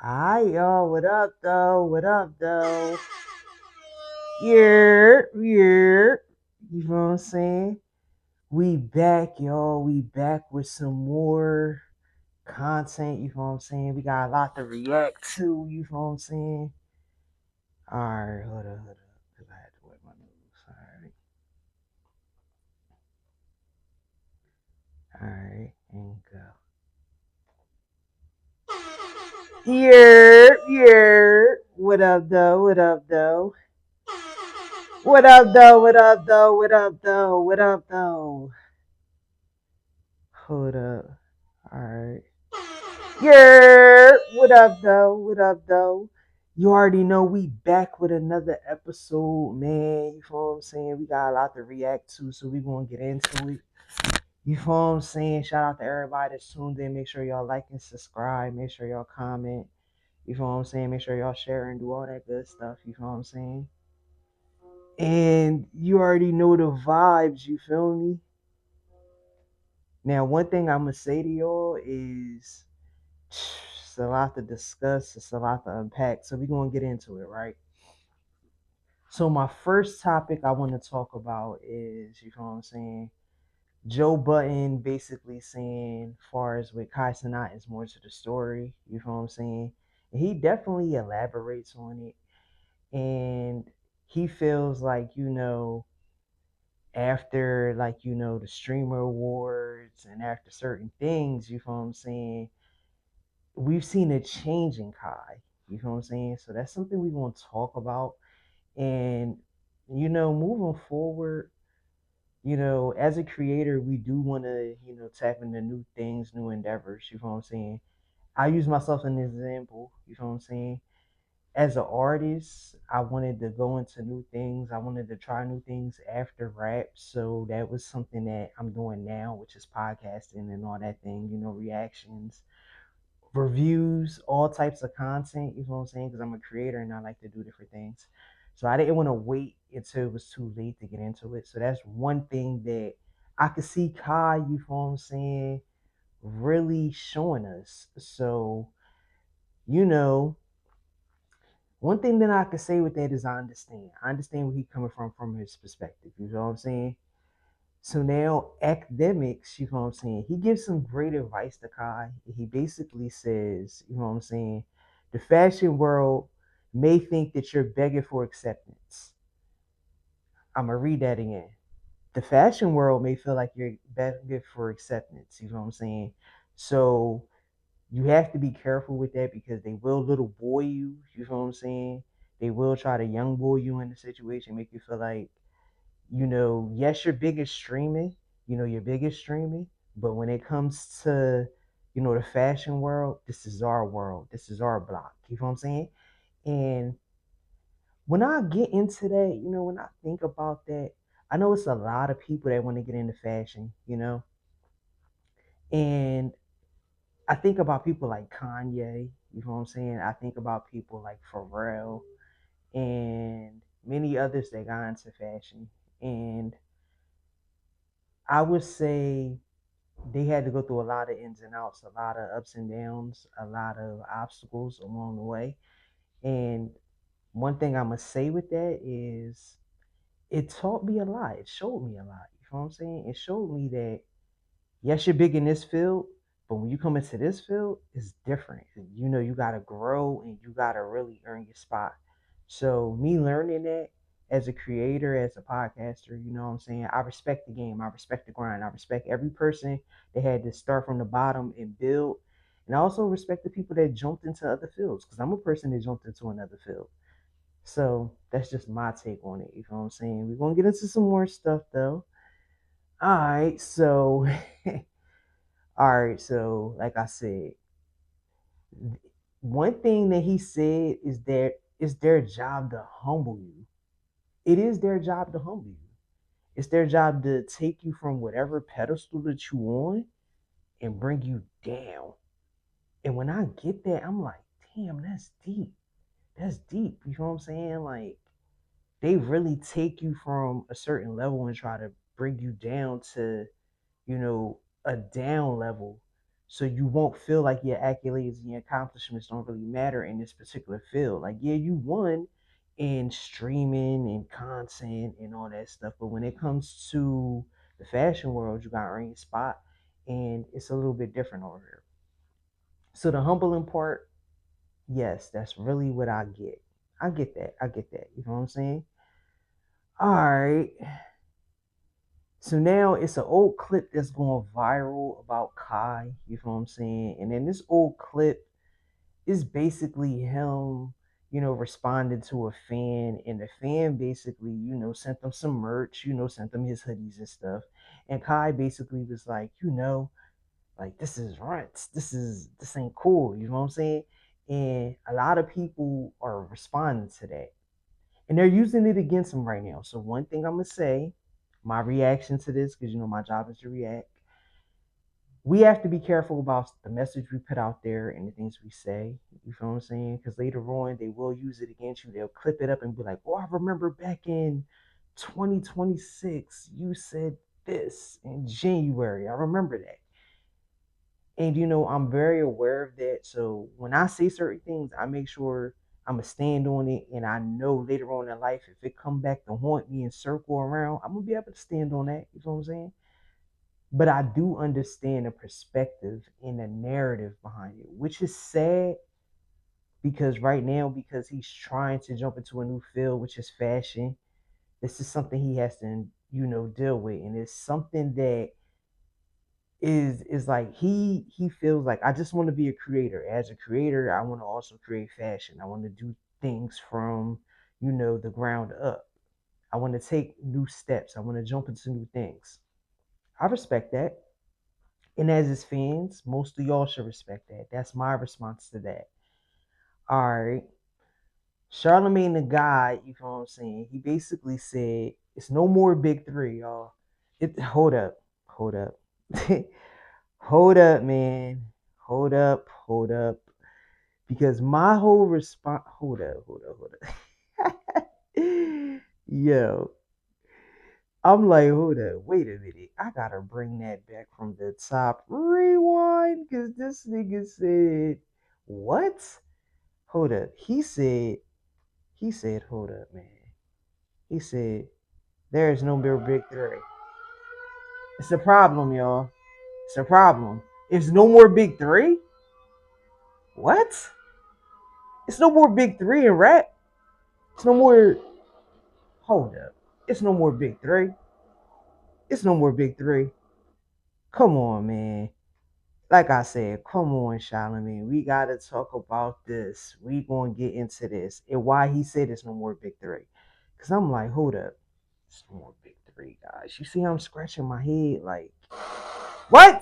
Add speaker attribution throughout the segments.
Speaker 1: Hi y'all, what up though? What up though? Yeah, yeah. You know what I'm saying? We back, y'all. We back with some more content. You know what I'm saying? We got a lot to react to. You know what I'm saying? All right, hold up, cause I had to wet my nose. All right, and go. Yeah, yeah. What up though? What up though? What up though? What up though? What up though? What up though? Hold up. Alright. Yeah. What up though? What up though? You already know we back with another episode, man. You know what I'm saying? We got a lot to react to, so we gonna get into it. You know what I'm saying? Shout out to everybody that's tuned in. Make sure y'all like and subscribe. Make sure y'all comment. You know what I'm saying? Make sure y'all share and do all that good stuff. You know what I'm saying? And you already know the vibes, you feel me? Now, one thing I'm gonna say to y'all is it's a lot to discuss, it's a lot to unpack. So we're gonna get into it, right? So my first topic I want to talk about is, you know what I'm saying, Joe Button basically saying, far as with Kai Cenat is more to the story, you know what I'm saying? And he definitely elaborates on it. And he feels like, after the streamer awards and after certain things, you know what I'm saying, we've seen a change in Kai. You know what I'm saying? So that's something we want to talk about. And moving forward, as a creator, we do want to, tap into new things, new endeavors. You know what I'm saying? I use myself as an example. You know what I'm saying? As an artist, I wanted to go into new things. I wanted to try new things after rap. So that was something that I'm doing now, which is podcasting and all that thing, reactions, reviews, all types of content. You know what I'm saying? Because I'm a creator and I like to do different things. So I didn't want to wait until it was too late to get into it. So that's one thing that I could see Kai, you know what I'm saying, really showing us. So, you know, one thing that I could say with that is I understand. I understand where he's coming from his perspective. You know what I'm saying? So now academics, you know what I'm saying? He gives some great advice to Kai. He basically says, you know what I'm saying, the fashion world may think that you're begging for acceptance. I'm gonna read that again. The fashion world may feel like you're begging for acceptance. You know what I'm saying? So you have to be careful with that because they will little boy you. You know what I'm saying? They will try to young boy you in the situation, make you feel like, yes, you're big at streaming, you're big at streaming, but when it comes to, the fashion world, this is our world. This is our block. You know what I'm saying? And when I get into that, when I think about that, I know it's a lot of people that want to get into fashion, and I think about people like Kanye, you know what I'm saying? I think about people like Pharrell and many others that got into fashion. And I would say they had to go through a lot of ins and outs, a lot of ups and downs, a lot of obstacles along the way. And one thing I'm gonna say with that is it taught me a lot. It showed me a lot. You know what I'm saying? It showed me that yes, you're big in this field, but when you come into this field, it's different. You gotta grow and you gotta really earn your spot. So me learning that as a creator, as a podcaster, you know what I'm saying? I respect the game. I respect the grind. I respect every person that had to start from the bottom and build. And I also respect the people that jumped into other fields because I'm a person that jumped into another field. So that's just my take on it. You know what I'm saying? We're gonna get into some more stuff though. All right, so all right, so like I said, one thing that he said is that it's their job to humble you. It is their job to humble you. It's their job to take you from whatever pedestal that you on and bring you down. And when I get that, I'm like, damn, that's deep. That's deep. You know what I'm saying? Like they really take you from a certain level and try to bring you down to, a down level So you won't feel like your accolades and your accomplishments don't really matter in this particular field. Like, yeah, you won in streaming and content and all that stuff, but when it comes to the fashion world, you got to earn your spot, and it's a little bit different over here. So the humbling part, yes, that's really what I get. I get that. I get that. You know what I'm saying? All right. So now it's an old clip that's going viral about Kai. You know what I'm saying? And then this old clip is basically him, responding to a fan, and the fan basically, sent them some merch, sent them his hoodies and stuff. And Kai basically was like, like, this is runts. This ain't cool. You know what I'm saying? And a lot of people are responding to that, and they're using it against him right now. So one thing I'm gonna say, my reaction to this, because my job is to react. We have to be careful about the message we put out there and the things we say. You feel what I'm saying? Because later on, they will use it against you. They'll clip it up and be like, "Oh, I remember back in 2026, you said this in January. I remember that." And I'm very aware of that. So when I say certain things, I make sure I'm gonna stand on it, and I know later on in life, if it come back to haunt me and circle around, I'm gonna be able to stand on that. You know what I'm saying? But I do understand the perspective and the narrative behind it, which is sad because right now, because he's trying to jump into a new field, which is fashion, this is something he has to, deal with, and it's something that is like he feels like, I just want to be a creator. As a creator, I want to also create fashion. I want to do things from the ground up. I want to take new steps. I want to jump into new things. I respect that. And as his fans, most of y'all should respect that. That's my response to that. All right. Charlemagne the God, you know what I'm saying? He basically said, it's no more big three, y'all. Hold up. Hold up. Hold up, man. Hold up. Because my whole response, hold up. Yo, I'm like, hold up, wait a minute. I gotta bring that back from the top. Rewind, because this nigga said, what? Hold up. He said, hold up, man. He said, there is no more big three. It's a problem, y'all. It's a problem. It's no more big three? What? It's no more big three in rap. It's no more. Hold up. It's no more big three. It's no more big three. Come on, man. Like I said, come on, Charlamagne. We gotta talk about this. We gonna get into this and why he said it's no more big three. Cause I'm like, hold up, it's no more big three, guys. You see how I'm scratching my head? Like, what?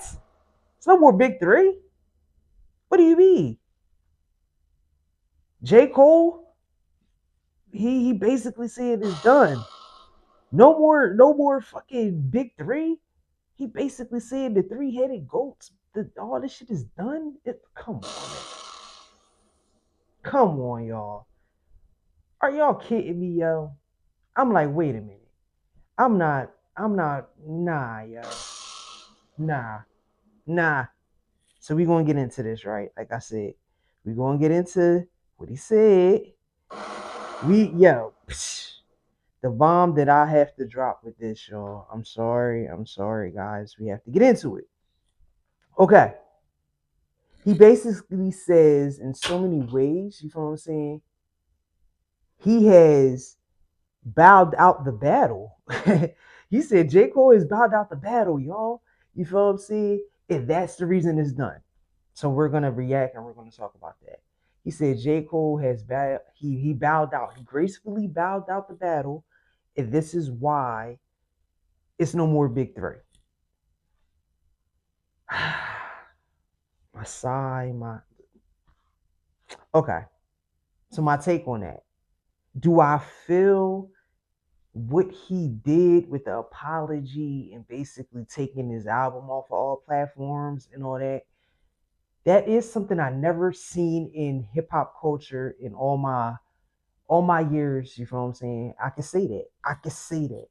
Speaker 1: It's no more big three? What do you mean? J. Cole, he basically said it's done. No more fucking big three. He basically said the three-headed goats, all this shit is done. Come on, man. Come on, y'all. Are y'all kidding me, yo? I'm like, wait a minute. I'm not, nah, yo. Nah, nah. So we gonna get into this, right? Like I said, we gonna get into what he said. The bomb that I have to drop with this, y'all. I'm sorry, guys. We have to get into it. Okay. He basically says in so many ways, you know what I'm saying? He has bowed out the battle. He said J. Cole has bowed out the battle, y'all. You feel what I'm saying? And that's the reason it's done. So we're gonna react and we're gonna talk about that. He said J. Cole has he bowed out. He gracefully bowed out the battle, and this is why it's no more big three. My sigh, my okay. So my take on that. Do I feel what he did with the apology and basically taking his album off of all platforms and all that? That is something I never seen in hip hop culture in all my years. You know what I'm saying? I can say that.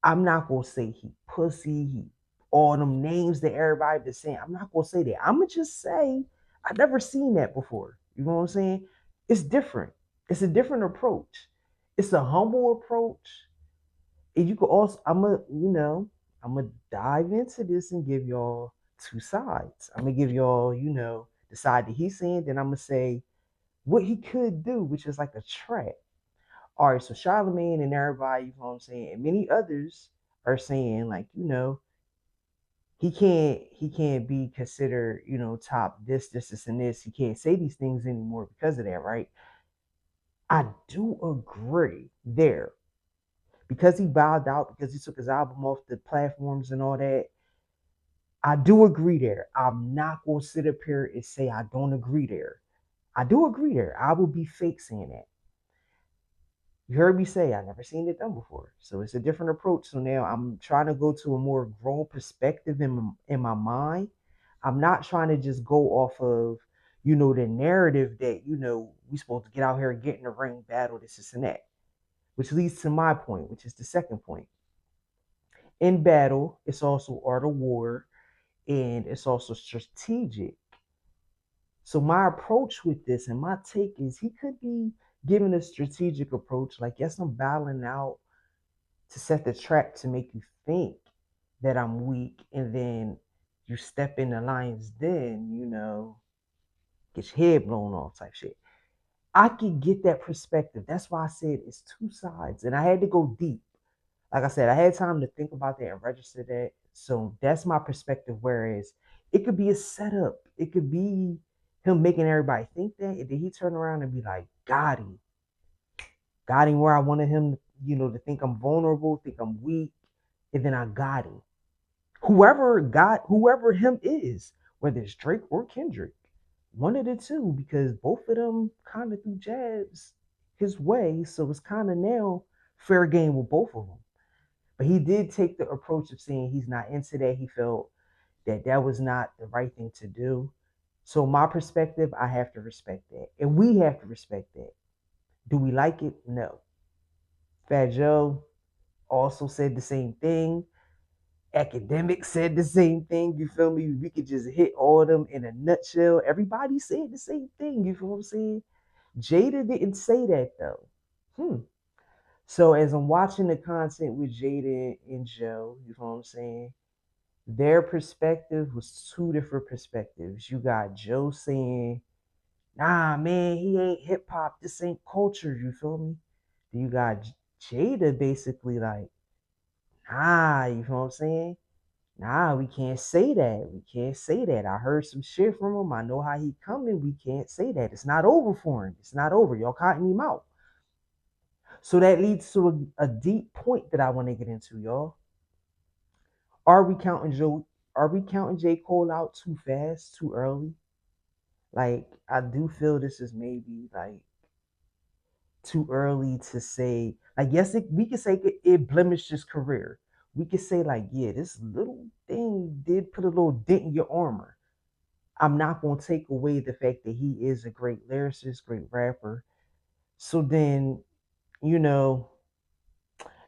Speaker 1: I'm not gonna say he pussy, he all them names that everybody been saying. I'm not gonna say that. I'm gonna just say I never seen that before. You know what I'm saying? It's different. It's a different approach. It's a humble approach. And you could also I'm gonna dive into this and give y'all two sides. I'm gonna give y'all, the side that he's saying, then I'm gonna say what he could do, which is like a trap. All right, so Charlemagne and everybody, you know what I'm saying, and many others are saying like, he can't be considered, top this, and this. He can't say these things anymore because of that, right? I do agree there. Because he bowed out, because he took his album off the platforms and all that, I do agree there. I'm not gonna sit up here and say I don't agree there. I do agree there. I will be fake saying that. You heard me say I never seen it done before. So it's a different approach. So now I'm trying to go to a more grown perspective in my mind. I'm not trying to just go off of, the narrative that, we supposed to get out here and get in the ring, battle, this and that. Which leads to my point, which is the second point. In battle, it's also art of war and it's also strategic. So my approach with this and my take is he could be giving a strategic approach, like yes, I'm battling out to set the trap to make you think that I'm weak, and then you step in the lion's den, get your head blown off type shit. I could get that perspective. That's why I said it's two sides, and I had to go deep. Like I said, I had time to think about that and register that. So that's my perspective. Whereas it could be a setup. It could be him making everybody think that, and then he turn around and be like, got him where I wanted him, to think I'm vulnerable, think I'm weak, and then I got him. Whoever him is, whether it's Drake or Kendrick, one of the two, because both of them kind of threw jabs his way, so it's kind of now fair game with both of them. But he did take the approach of saying he's not into that. He felt that that was not the right thing to do. So my perspective, I have to respect that, and we have to respect that. Do we like it? No. Fat Joe also said the same thing. Academics said the same thing. You feel me? We could just hit all of them in a nutshell. Everybody said the same thing. You feel what I'm saying? Jada didn't say that though. Hmm. So as I'm watching the content with Jada and Joe, you know what I'm saying? Their perspective was two different perspectives. You got Joe saying, nah, man, he ain't hip hop. This ain't culture. You feel me? Then you got Jada basically like, nah, you know what I'm saying? Nah, we can't say that. We can't say that. I heard some shit from him. I know how he coming. We can't say that. It's not over for him. It's not over. Y'all cutting him out. So that leads to a deep point that I want to get into, y'all. Are we counting Joe? Are we counting J. Cole out too fast, too early? Like, I do feel this is maybe like too early to say. Like, yes, we could say it blemished his career. We could say like, yeah, this little thing did put a little dent in your armor. I'm not gonna take away the fact that he is a great lyricist, great rapper. So then, you know,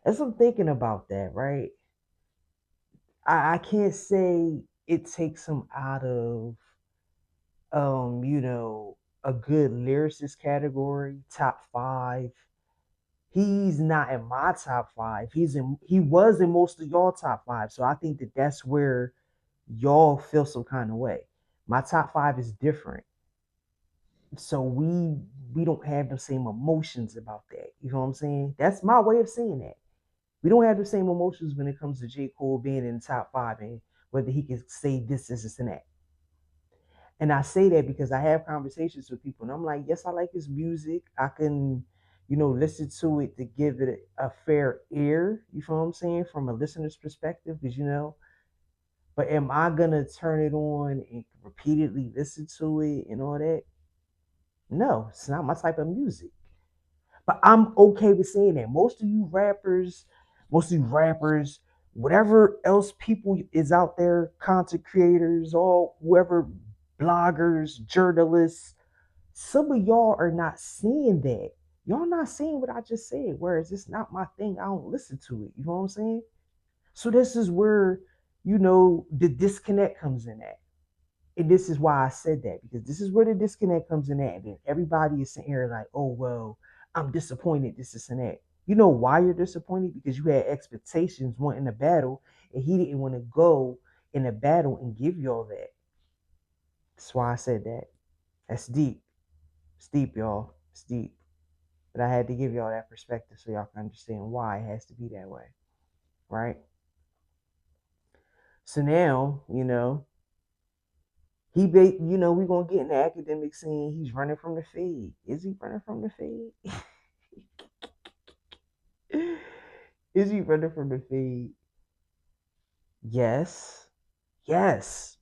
Speaker 1: as I'm thinking about that, right? I can't say it takes him out of a good lyricist category, top five. He's not in my top five. He was in most of y'all top five. So I think that that's where y'all feel some kind of way. My top five is different. So we don't have the same emotions about that. You know what I'm saying? That's my way of saying that. We don't have the same emotions when it comes to J. Cole being in the top five and whether he can say this, and that. And I say that because I have conversations with people and I'm like, yes, I like his music. I can, listen to it to give it a fair ear. You feel what I'm saying? From a listener's perspective, because but am I gonna turn it on and repeatedly listen to it and all that? No, it's not my type of music. But I'm okay with saying that. Most of you rappers, whatever else people is out there, content creators, all whoever, bloggers, journalists, some of y'all are not seeing that. Y'all not seeing what I just said. Whereas it's not my thing. I don't listen to it. You know what I'm saying? So this is where the disconnect comes in at. And this is why I said that, because this is where the disconnect comes in at. And then everybody is sitting here like, oh, well, I'm disappointed, this and that. You know why you're disappointed? Because you had expectations wanting a battle, and he didn't want to go in a battle and give you all that. That's why I said that. That's deep. It's deep, y'all. It's deep. But I had to give y'all that perspective so y'all can understand why it has to be that way. Right? So now, we're gonna get in the academic scene. He's running from the fade. Is he running from the fade? Is he running from the fade? Yes. Yes.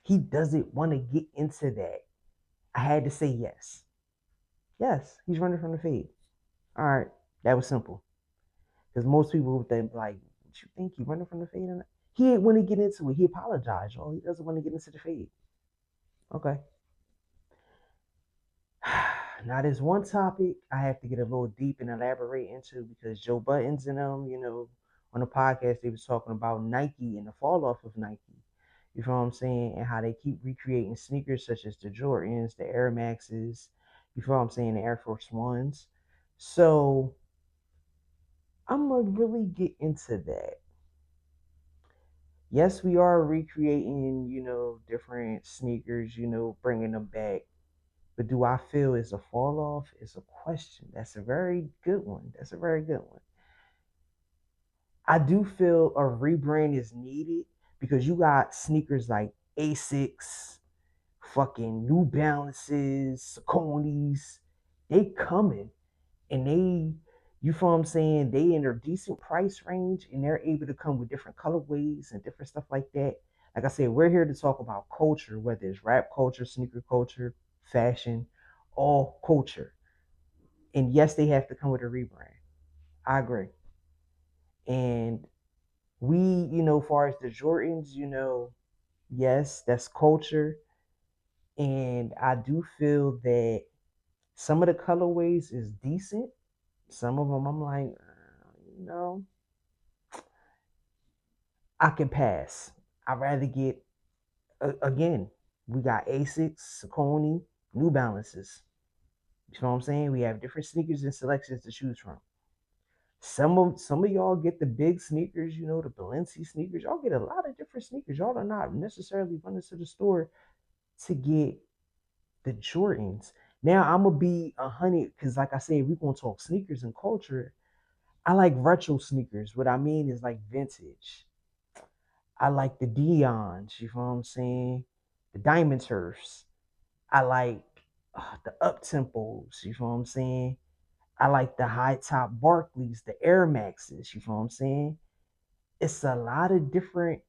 Speaker 1: He doesn't want to get into that. I had to say yes. Yes, he's running from the fade. All right. That was simple. Because most people would think, like, what you think he running from the fade? He didn't want to get into it. He apologized, y'all. He doesn't want to get into the fade. Okay. Now, there's one topic I have to get a little deep and elaborate into, because Joe Buttons and on the podcast, they was talking about Nike and the fall off of Nike. You know what I'm saying? And how they keep recreating sneakers such as the Jordans, the Air Maxes, you know what I'm saying, the Air Force Ones. So I'm gonna really get into that. Yes, we are recreating, different sneakers, bringing them back. But do I feel it's a fall off? It's a question. That's a very good one. That's a very good one. I do feel a rebrand is needed, because you got sneakers like Asics, fucking New Balances, Sauconys. They coming, and you feel what I'm saying? They in their decent price range, and they're able to come with different colorways and different stuff like that. Like I said, we're here to talk about culture, whether it's rap culture, sneaker culture, fashion, all culture. And yes, they have to come with a rebrand. I agree. And we, far as the Jordans, yes, that's culture. And I do feel that some of the colorways is decent. Some of them, I'm like, you know, I can pass. I'd rather get, again, we got Asics, Saucony, New Balances. You know what I'm saying? We have different sneakers and selections to choose from. Some of y'all get the big sneakers, the Balenci sneakers. Y'all get a lot of different sneakers. Y'all are not necessarily running to the store to get the Jordans. Now I'm gonna be 100, because, like I said, we're gonna talk sneakers and culture. I like retro sneakers. What I mean is like vintage. I like the Dions. You know what I'm saying? The Diamond Turfs. I like the up tempos. You know what I'm saying? I like the high top Barclays, the Air Maxes. You know what I'm saying? It's a lot of different.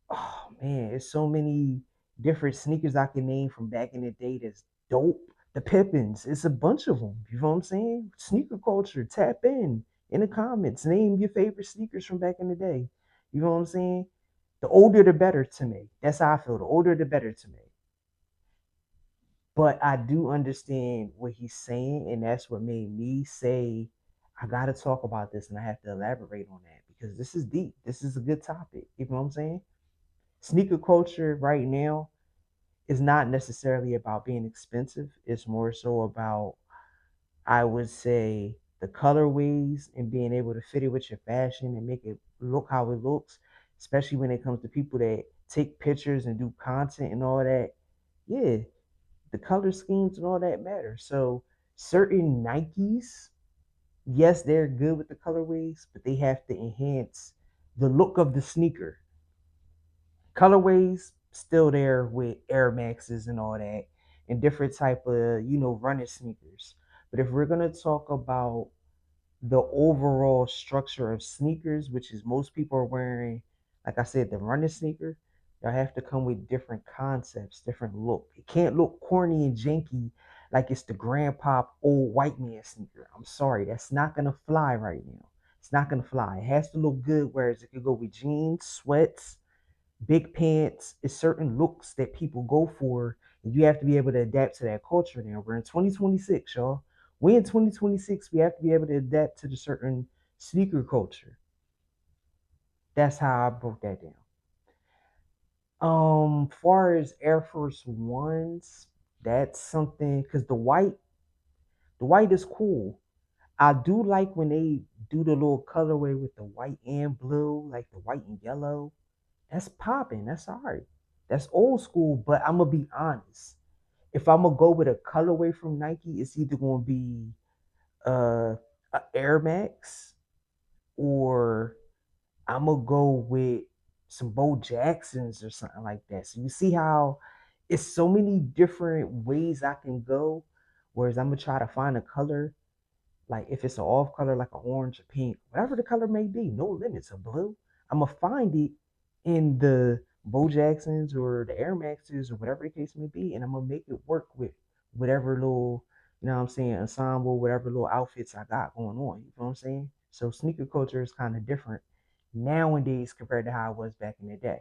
Speaker 1: Oh man, it's so many different sneakers I can name from back in the day that's dope. The Pippins, it's a bunch of them. You know what I'm saying? Sneaker culture, tap in the comments. Name your favorite sneakers from back in the day. You know what I'm saying? The older the better to me. That's how I feel. The older the better to me. But I do understand what he's saying, and that's what made me say I gotta talk about this, and I have to elaborate on that, because this is deep. This is a good topic. You know what I'm saying? Sneaker culture right now is not necessarily about being expensive. It's more so about, I would say, the colorways and being able to fit it with your fashion and make it look how it looks, especially when it comes to people that take pictures and do content and all that. Yeah, the color schemes and all that matter. So certain Nikes, yes, they're good with the colorways, but they have to enhance the look of the sneaker. Colorways still there with Air Maxes and all that, and different type of running sneakers. But if we're gonna talk about the overall structure of sneakers, which is most people are wearing, like I said, the running sneaker, y'all have to come with different concepts, different look. It can't look corny and janky like it's the grandpa old white man sneaker. I'm sorry, that's not gonna fly right now. It's not gonna fly. It has to look good, whereas it could go with jeans, sweats, big pants. It's certain looks that people go for, and you have to be able to adapt to that culture. Now we're in 2026, y'all. We in 2026, we have to be able to adapt to the certain sneaker culture. That's how I broke that down. Far as Air Force Ones, that's something because the white is cool. I do like when they do the little colorway with the white and blue, like the white and yellow. That's popping. That's all right. That's old school, but I'm gonna be honest. If I'm gonna go with a colorway from Nike, it's either gonna be uh, a Air Max or I'm gonna go with some Bo Jacksons or something like that. So you see how it's so many different ways I can go. Whereas I'm gonna try to find a color, like if it's an off color, like an orange or pink, whatever the color may be, no limits, a blue. I'm gonna find it in the Bo Jacksons or the Air Maxes or whatever the case may be, and I'm gonna make it work with whatever little, you know what I'm saying, ensemble, whatever little outfits I got going on. You know what I'm saying? So sneaker culture is kind of different nowadays compared to how it was back in the day.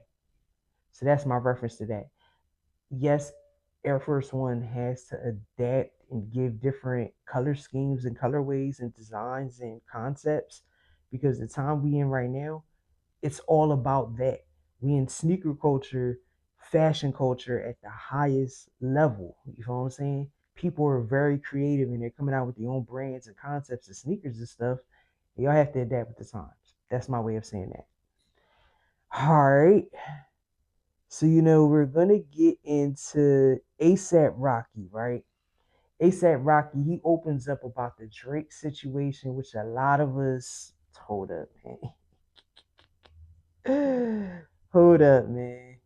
Speaker 1: So that's my reference to that. Yes, Air Force One has to adapt and give different color schemes and colorways and designs and concepts because the time we in right now, it's all about that. We in sneaker culture, fashion culture at the highest level. You know what I'm saying? People are very creative and they're coming out with their own brands and concepts and sneakers and stuff. Y'all have to adapt with the times. That's my way of saying that. All right. So we're gonna get into ASAP Rocky, right? ASAP Rocky, he opens up about the Drake situation, which a lot of us hold up, man. Hold up, man.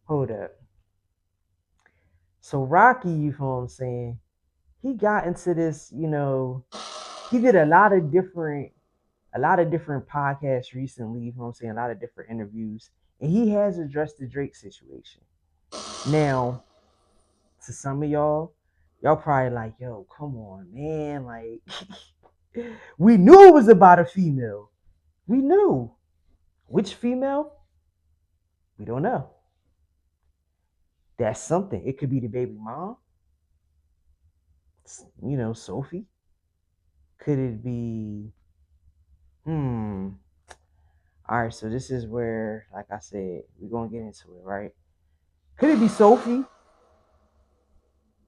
Speaker 1: Hold up. So Rocky, you know what I'm saying? He got into this, he did a lot of different podcasts recently, you know what I'm saying, a lot of different interviews, and he has addressed the Drake situation. Now, to some of y'all probably like, yo, come on, man. Like, we knew it was about a female. We knew. Which female? We don't know. That's something. It could be the baby mom, Sophie. Could it be, hmm. All right, so this is where, like I said, we're going to get into it, right? Could it be Sophie?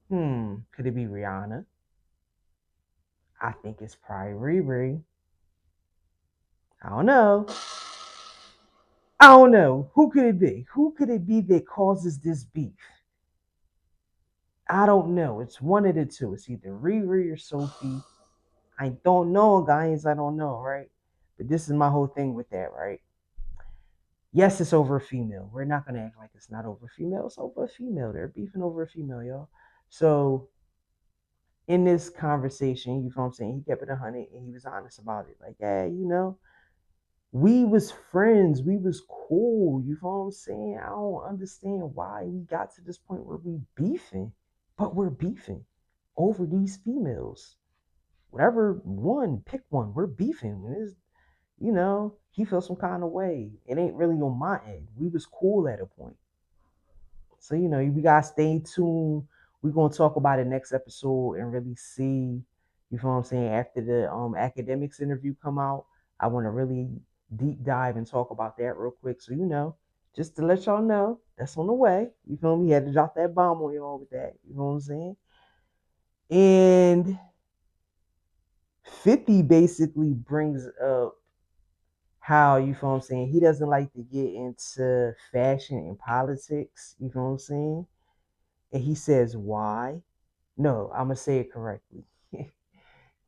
Speaker 1: Could it be Rihanna? I think it's probably Riri. I don't know. I don't know. Who could it be? Who could it be that causes this beef? I don't know. It's one of the two. It's either Riri or Sophie. I don't know, guys. I don't know, right? But this is my whole thing with that, right? Yes, it's over a female. We're not gonna act like it's not over a female. It's over a female. They're beefing over a female, y'all. So in this conversation, you know what I'm saying? He kept it 100 and he was honest about it. Like, yeah, we was friends. We was cool. You know what I'm saying? I don't understand why we got to this point where we beefing, but we're beefing over these females. Whatever one, pick one. We're beefing. It's, he felt some kind of way. It ain't really on my end. We was cool at a point. So, we gotta stay tuned. We're gonna talk about it next episode and really see, you know what I'm saying, after the academics interview come out. I wanna really deep dive and talk about that real quick. So, just to let y'all know, that's on the way. You feel me? He had to drop that bomb on y'all with that. You know what I'm saying? And 50 basically brings up how, you feel what I'm saying, he doesn't like to get into fashion and politics, you know what I'm saying? And he says, why? No, I'm gonna say it correctly.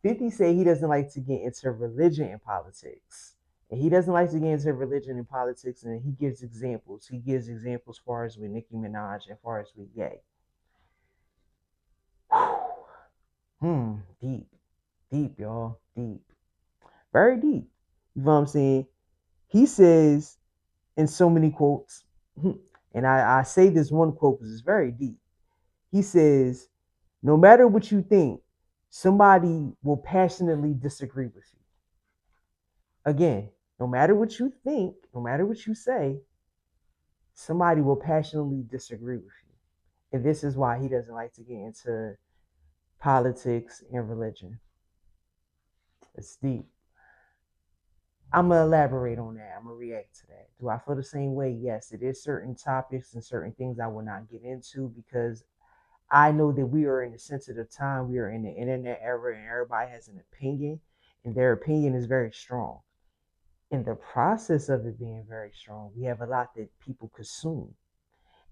Speaker 1: 50 say he doesn't like to get into religion and politics. And he doesn't like to get into religion and politics, and he gives examples. He gives examples as far as with Nicki Minaj and as far as with Ye. Deep. Deep, y'all. Deep. Very deep. You know what I'm saying? He says in so many quotes, and I say this one quote because it's very deep. He says, no matter what you think, somebody will passionately disagree with you. Again, no matter what you think, no matter what you say, somebody will passionately disagree with you. And this is why he doesn't like to get into politics and religion. It's deep. I'm gonna elaborate on that. I'm gonna react to that. Do I feel the same way? Yes, it is certain topics and certain things I will not get into because I know that we are in a sensitive time. We are in the internet era, and everybody has an opinion, and their opinion is very strong. In the process of it being very strong, we have a lot that people consume,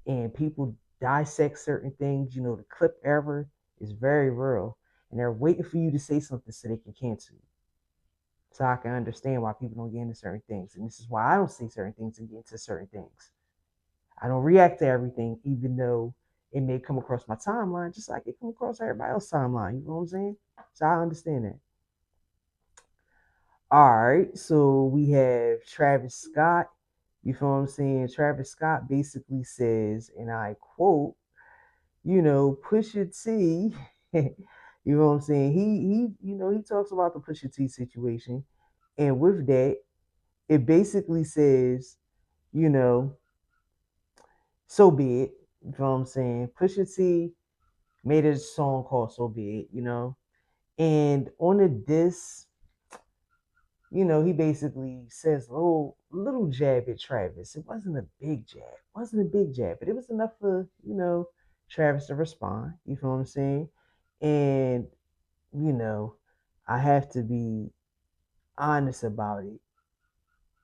Speaker 1: and people dissect certain things. You know, the clip era is very real, and they're waiting for you to say something so they can cancel you. So I can understand why people don't get into certain things, and this is why I don't say certain things and get into certain things. I don't react to everything, even though it may come across my timeline, just like it come across everybody else's timeline. You know what I'm saying? So I understand that. All right, so we have Travis Scott. You feel what I'm saying? Travis Scott basically says, and I quote, Pusha T. You know what I'm saying? He talks about the Pusha T situation, and with that, it basically says, you know, so be it. You know what I'm saying? Pusha T made a song called So Be It. And on the disc, he basically says a little jab at Travis. It wasn't a big jab. It wasn't a big jab, but it was enough for, Travis to respond. You feel what I'm saying? And, you know, I have to be honest about it.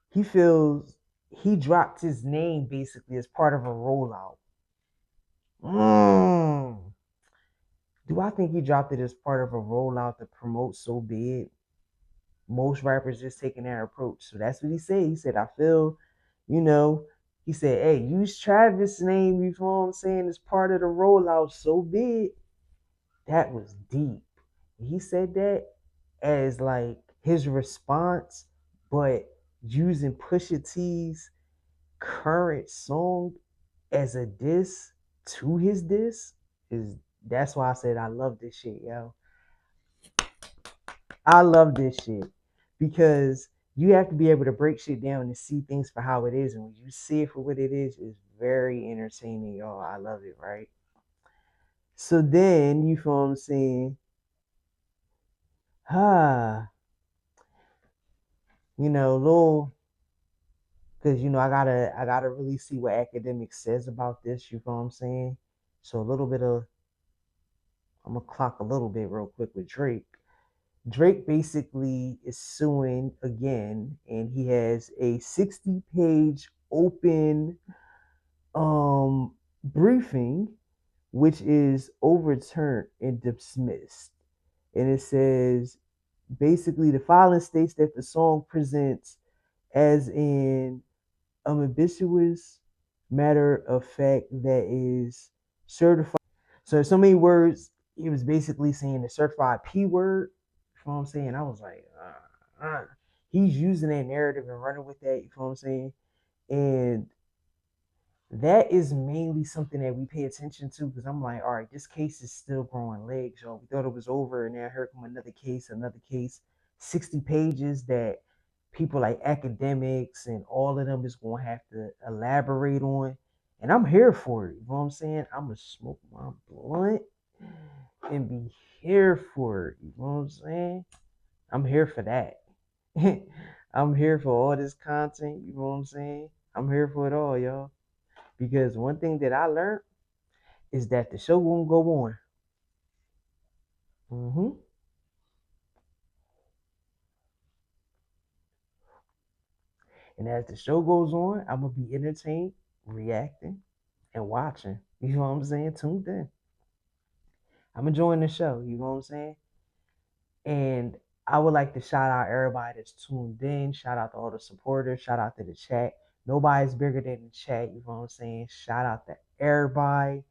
Speaker 1: He feels he dropped his name basically as part of a rollout. Mm. Do I think he dropped it as part of a rollout to promote So Be It? Most rappers just taking that approach. So that's what he said. He said, I feel, you know, he said, hey, use Travis' name, you know what I'm saying, as part of the rollout. So be it. That was deep. He said that as like his response, but using Pusha T's current song as a diss to his diss is that's why I said I love this shit, yo. I love this shit because you have to be able to break shit down and see things for how it is. And when you see it for what it is, it's very entertaining, y'all. I love it, right? So then, you feel what I'm saying? Ah, little, because I gotta really see what academics says about this. You feel what I'm saying? So a little bit of, I'm gonna clock a little bit real quick with Drake. Drake basically is suing again, and he has a 60-page open briefing, which is overturned and dismissed. And it says basically the filing states that the song presents as an ambiguous matter of fact that is certified. So many words. He was basically saying the certified P word. You know what I'm saying? I was like, he's using that narrative and running with that. You know what I'm saying? And that is mainly something that we pay attention to because I'm like, all right, this case is still growing legs, y'all. We thought it was over, and now here come another case, 60 pages that people like academics and all of them is going to have to elaborate on. And I'm here for it. You know what I'm saying? I'm going to smoke my blunt and be here for it. You know what I'm saying? I'm here for that. I'm here for all this content. You know what I'm saying? I'm here for it all, y'all. Because one thing that I learned is that the show won't go on. hmm And as the show goes on, I'm gonna be entertained, reacting, and watching. You know what I'm saying? Tuned in. I'm enjoying the show. You know what I'm saying? And I would like to shout out everybody that's tuned in. Shout out to all the supporters. Shout out to the chat. Nobody's bigger than the chat. You know what I'm saying? Shout out to everybody.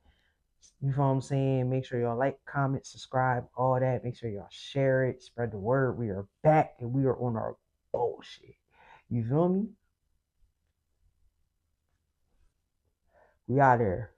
Speaker 1: You know what I'm saying? Make sure y'all like, comment, subscribe, all that. Make sure y'all share it, spread the word. We are back and we are on our bullshit. You feel me? We out there.